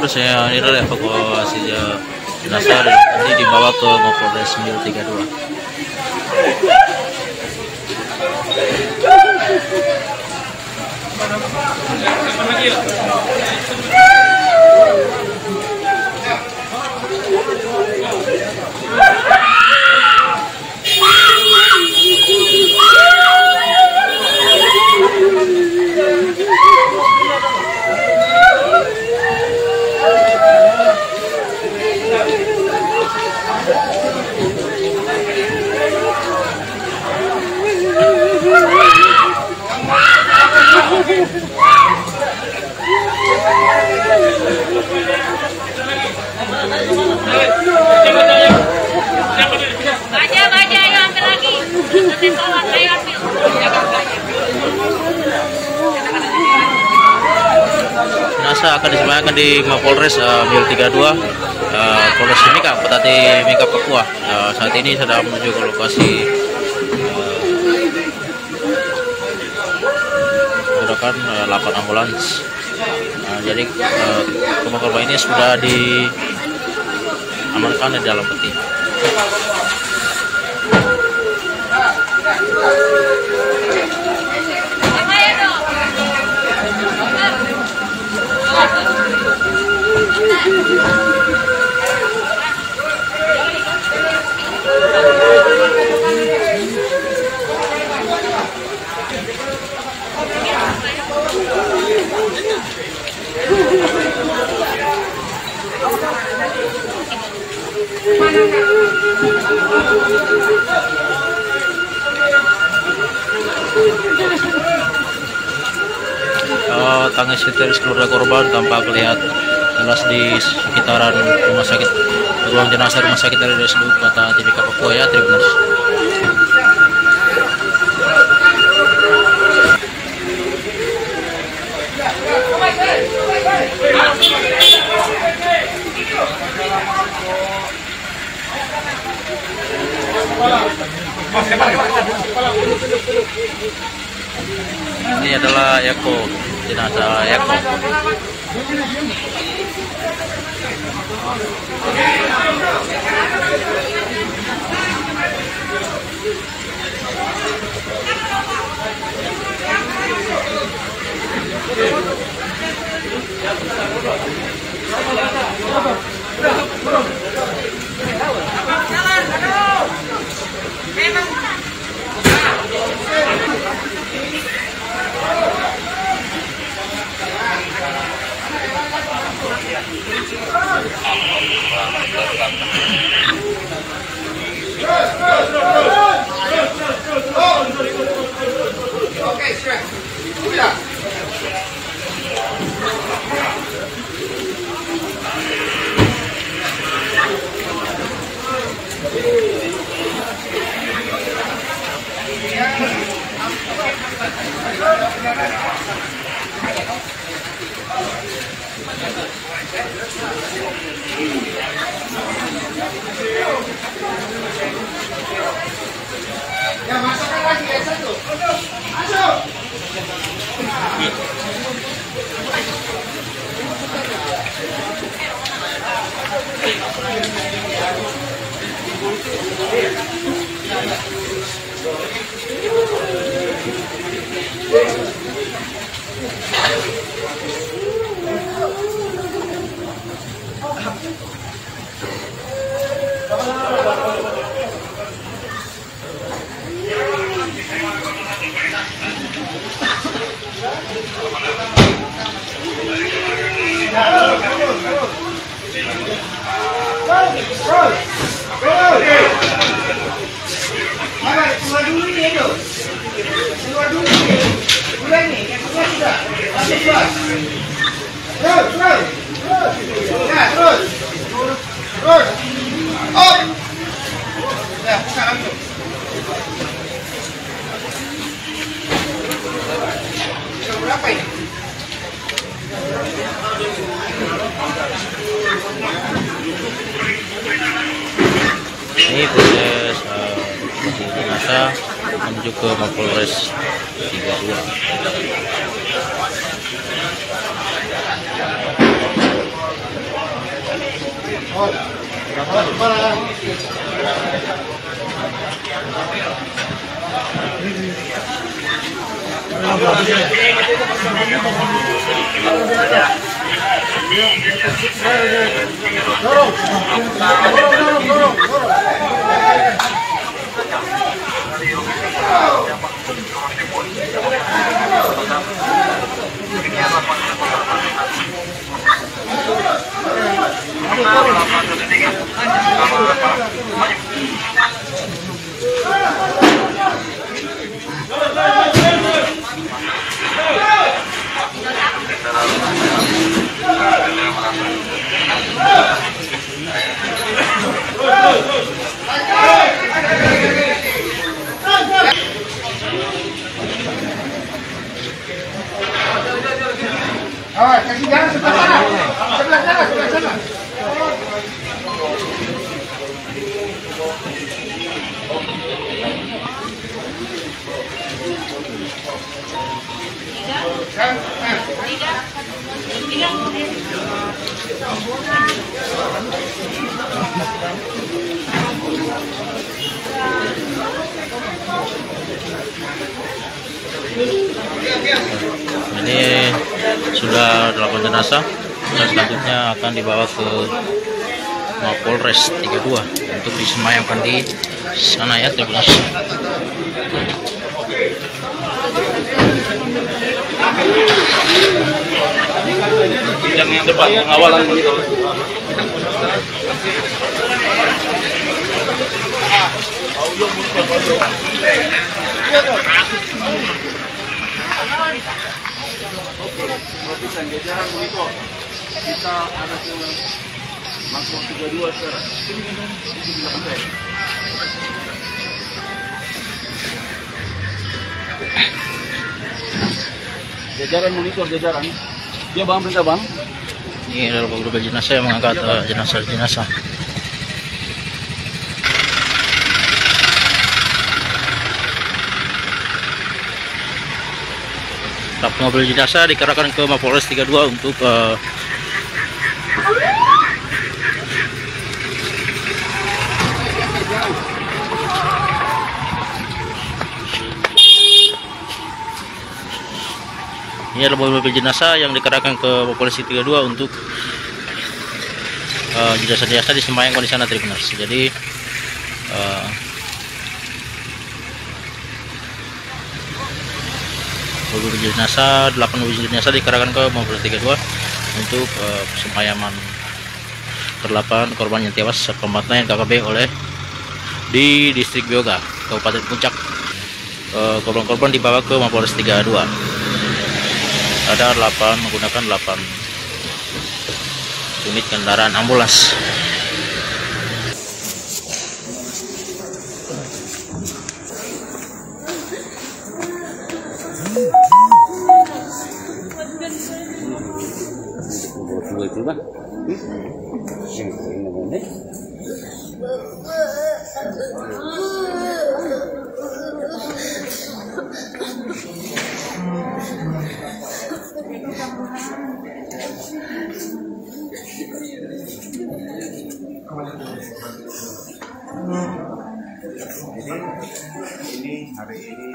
prosesnya ini adalah evakuasi jenazah nanti dibawa ke Mapolres Mil 32. Baja, ayo ambil lagi. Nanti sholat, ayo ambil. Jenazah akan disemayamkan di Mapolres Mil 32, Polres Mimika, Petati Mimika, Papua. Saat ini sedang menuju ke lokasi menggunakan 8 ambulans. Jadi korban ini sudah diamankan di dalam peti. Tangis histeris keluarga korban tampak terlihat jelas di sekitaran rumah sakit, ruang jenazah rumah sakit dari RSUD Kota Timika, Papua ya, Tribuners. Ini adalah Eko, jenazah Eko. Ya, masukkan lagi ya, satu. Masuk. Berapa ini? Ini proses jenazah menuju ke Mapolres 32. Kasih jalan sebelah sana. Sebelah sana, sebelah sana. Ini sudah 8 jenazah dan selanjutnya akan dibawa ke Mapolres 32 untuk disemayamkan di sana ya, Tribuners. Yang depan pengawalan begitu. Jajaran monitor kita ada ke Makmur 32 sekarang. Jajaran monitor jajaran. Dia bang perintah bang. Ini adalah beberapa jenazah yang mengangkat jenazah-jenazah. Mobil jenazah dikerahkan ke Mapolres 32 untuk ini adalah mobil jenazah yang dikerahkan ke Mapolres 32 untuk jenazah-jenazah disemayamkan di sana, Tribuners. Jadi mobil jenazah, 8 mobil jenazah dikerahkan ke Mapolres 32 untuk pesemayaman ke-8 korban yang tewas pemakaian KKB oleh di distrik Bioga, Kabupaten Puncak. Korban-korban dibawa ke Mapolres 32. Ada 8 menggunakan 8 unit kendaraan ambulans. Ini hari ini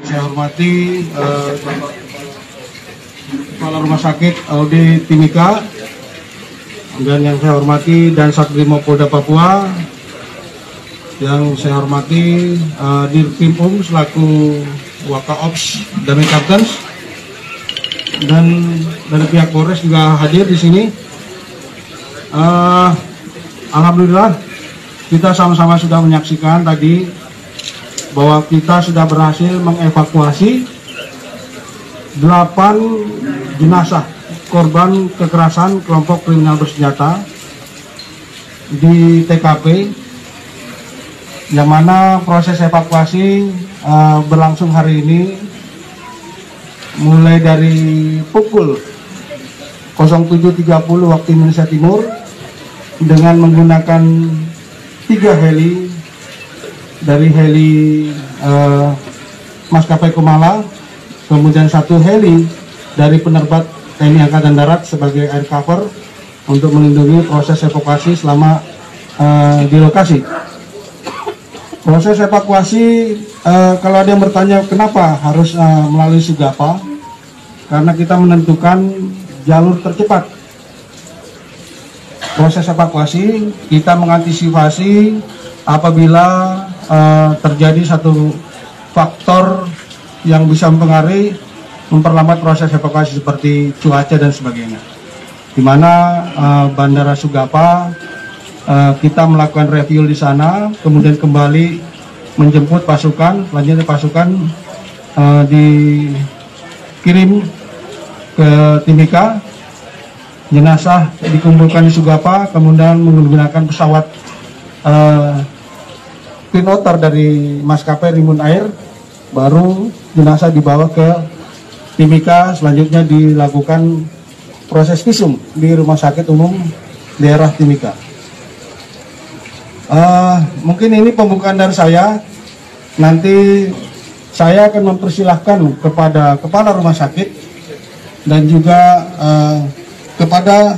Saya hormati Kepala Rumah Sakit Audi Timika, dan yang saya hormati Dansat Brimopolda Papua, yang saya hormati Dirtim selaku Wakaops Damai Kaptens, dan dari pihak Polres juga hadir di sini. Alhamdulillah kita sama-sama sudah menyaksikan tadi bahwa kita sudah berhasil mengevakuasi 8 jenazah korban kekerasan kelompok kriminal bersenjata di TKP, yang mana proses evakuasi berlangsung hari ini mulai dari pukul 07.30 waktu Indonesia Timur dengan menggunakan 3 heli dari heli Maskapai Kumala, kemudian 1 heli dari penerbat TNI Angkatan Darat sebagai air cover untuk melindungi proses evakuasi selama di lokasi. Proses evakuasi, kalau ada yang bertanya kenapa harus melalui Sugapa, karena kita menentukan jalur tercepat. Proses evakuasi kita mengantisipasi apabila terjadi satu faktor yang bisa memperlambat proses evakuasi seperti cuaca dan sebagainya. Di mana Bandara Sugapa kita melakukan review di sana, kemudian kembali menjemput pasukan, selanjutnya pasukan dikirim ke Timika, jenazah dikumpulkan di Sugapa, kemudian menggunakan pesawat Twin Otter dari Maskapai Rimbun Air, baru jenazah dibawa ke Timika, selanjutnya dilakukan proses visum di Rumah Sakit Umum Daerah Timika. Mungkin ini pembukaan dari saya. Nanti saya akan mempersilahkan kepada Kepala Rumah Sakit dan juga kepada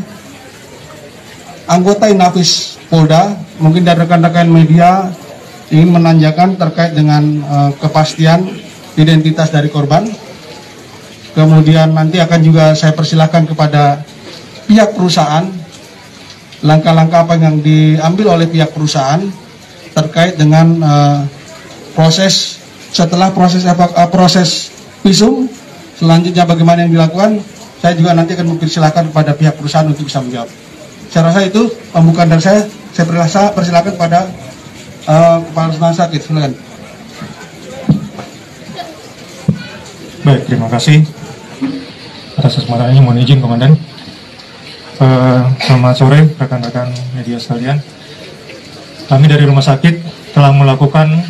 anggota Inafis Polda, mungkin dari rekan-rekan media ingin menanyakan terkait dengan kepastian identitas dari korban. Kemudian nanti akan juga saya persilahkan kepada pihak perusahaan langkah-langkah apa yang diambil oleh pihak perusahaan terkait dengan proses setelah proses visum, selanjutnya bagaimana yang dilakukan. Saya juga nanti akan mempersilahkan kepada pihak perusahaan untuk bisa menjawab. Saya rasa itu pembukaan dari saya. Saya persilahkan kepada Kepala Rumah Sakit. Silakan. Baik, terima kasih atas kesempatannya. Mohon izin, Komandan. Selamat sore rekan-rekan media sekalian. Kami dari rumah sakit telah melakukan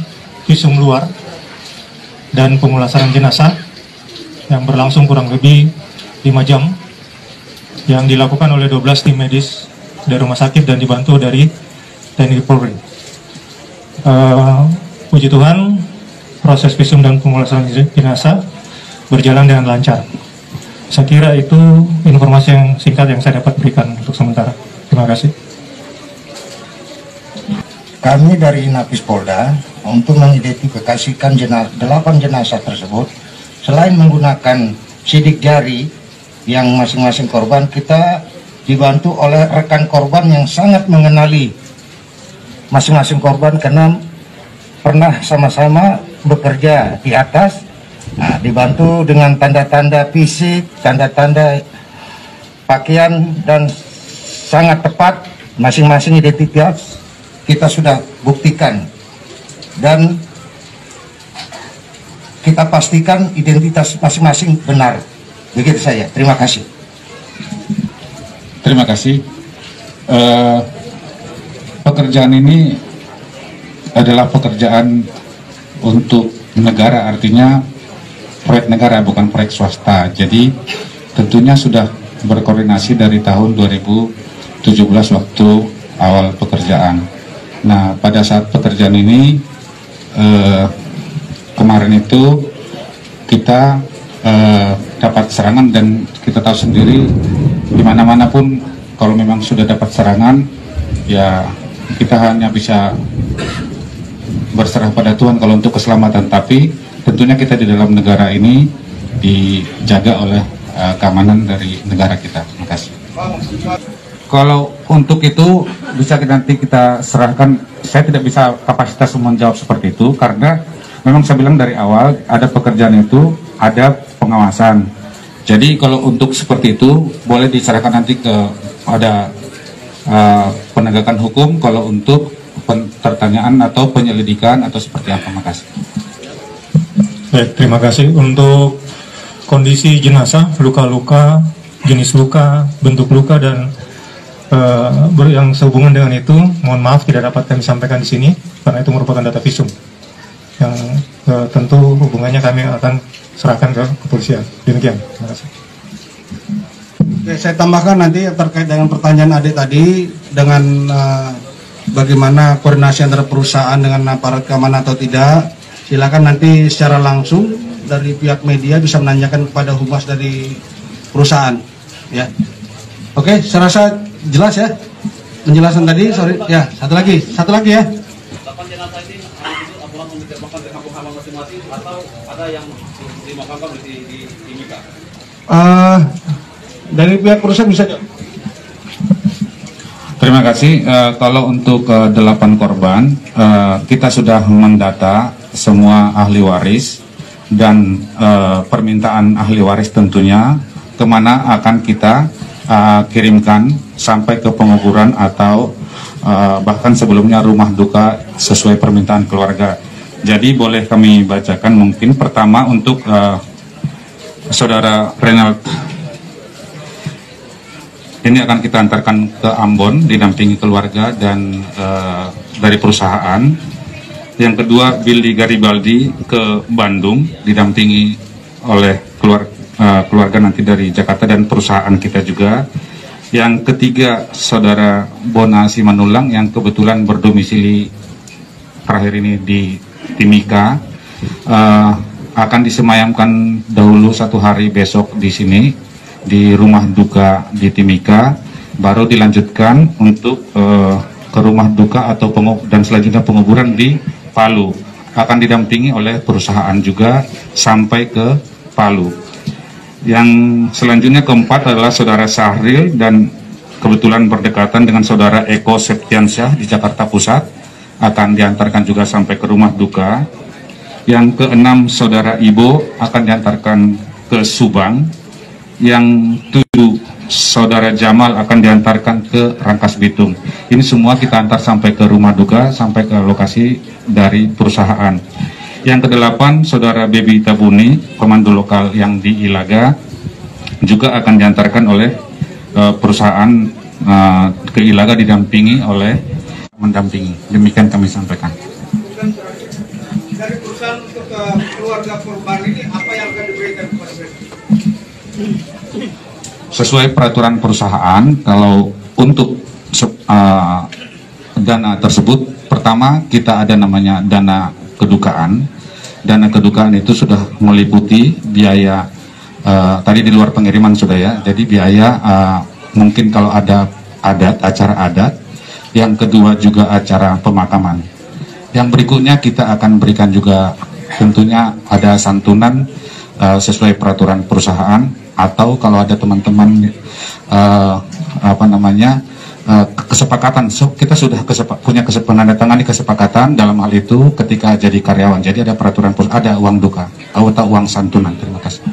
visum luar dan pemulasaran jenazah yang berlangsung kurang lebih 5 jam, yang dilakukan oleh 12 tim medis dari rumah sakit dan dibantu dari TNI Polri. Puji Tuhan, proses visum dan pemulasaran jenazah berjalan dengan lancar. Saya kira itu informasi yang singkat yang saya dapat berikan untuk sementara. Terima kasih. Kami dari Inafis Polda untuk mengidentifikasikan 8 jenazah tersebut, selain menggunakan sidik jari yang masing-masing korban, kita dibantu oleh rekan korban yang sangat mengenali masing-masing korban karena pernah sama-sama bekerja di atas. Nah, dibantu dengan tanda-tanda fisik, tanda-tanda pakaian, dan sangat tepat masing-masing identitas kita sudah buktikan dan kita pastikan identitas masing-masing benar. Begitu saya. Terima kasih. Terima kasih. Pekerjaan ini adalah pekerjaan untuk negara, artinya proyek negara, bukan proyek swasta. Jadi tentunya sudah berkoordinasi dari tahun 2017 waktu awal pekerjaan. Nah, pada saat pekerjaan ini kemarin itu kita dapat serangan, dan kita tahu sendiri di mana-mana pun kalau memang sudah dapat serangan ya kita hanya bisa berserah pada Tuhan kalau untuk keselamatan, tapi tentunya kita di dalam negara ini dijaga oleh keamanan dari negara kita. Terima kasih. Kalau untuk itu bisa nanti kita serahkan, saya tidak bisa kapasitas menjawab seperti itu karena memang saya bilang dari awal ada pekerjaan itu ada pengawasan. Jadi kalau untuk seperti itu boleh diserahkan nanti ke ada penegakan hukum kalau untuk pertanyaan atau penyelidikan atau seperti apa. Makasih. Baik, terima kasih. Untuk kondisi jenazah, luka-luka, jenis luka, bentuk luka dan yang sehubungan dengan itu, mohon maaf tidak dapat kami sampaikan di sini karena itu merupakan data visum yang tentu hubungannya kami akan serahkan ke kepolisian. Demikian, terima kasih. Oke, saya tambahkan nanti terkait dengan pertanyaan adik tadi dengan bagaimana koordinasi antara perusahaan dengan aparat keamanan atau tidak. Silakan nanti secara langsung dari pihak media bisa menanyakan kepada humas dari perusahaan. Ya, oke, saya rasa jelas ya penjelasan tadi. Sorry, ya satu lagi ya. Jenazah ini apakah diterbangkan ke kampung halaman masing-masing atau ada yang dimakamkan di Timika? Dari pihak perusahaan bisa jawab. Terima kasih. Kalau untuk 8 korban, kita sudah mendata semua ahli waris dan permintaan ahli waris tentunya kemana akan kita kirimkan sampai ke penguburan atau bahkan sebelumnya rumah duka sesuai permintaan keluarga. Jadi boleh kami bacakan mungkin pertama untuk saudara Renald. Ini akan kita antarkan ke Ambon didampingi keluarga dan dari perusahaan. Yang kedua Billy Garibaldi ke Bandung didampingi oleh keluarga nanti dari Jakarta dan perusahaan kita juga. Yang ketiga saudara Bona Simanulang yang kebetulan berdomisili terakhir ini di Timika, akan disemayamkan dahulu 1 hari besok di sini di rumah duka di Timika, baru dilanjutkan untuk ke rumah duka atau dan selanjutnya penguburan di Palu. Akan didampingi oleh perusahaan juga sampai ke Palu. Yang selanjutnya keempat adalah saudara Sahril dan kebetulan berdekatan dengan saudara Eko Septiansyah di Jakarta Pusat, akan diantarkan juga sampai ke rumah duka. Yang keenam saudara Ibo akan diantarkan ke Subang. Yang 7 saudara Jamal akan diantarkan ke Rangkas Bitung. Ini semua kita antar sampai ke rumah duka, sampai ke lokasi dari perusahaan. Yang ke-8 saudara Baby Tabuni, komando lokal yang di Ilaga, juga akan diantarkan oleh perusahaan ke Ilaga didampingi oleh mendampingi. Demikian kami sampaikan. Dari perusahaan untuk keluarga korban ini apa yang akan diberikan kepada mereka? Sesuai peraturan perusahaan, kalau untuk dana tersebut, pertama kita ada namanya dana kedukaan. Dana kedukaan itu sudah meliputi biaya tadi di luar pengiriman sudah ya. Jadi biaya mungkin kalau ada acara adat. Yang kedua juga acara pemakaman. Yang berikutnya kita akan berikan juga tentunya ada santunan sesuai peraturan perusahaan, atau kalau ada teman-teman kesepakatan, kita sudah punya menandatangani kesepakatan dalam hal itu ketika jadi karyawan. Jadi ada peraturan, ada uang duka atau uang santunan. Terima kasih.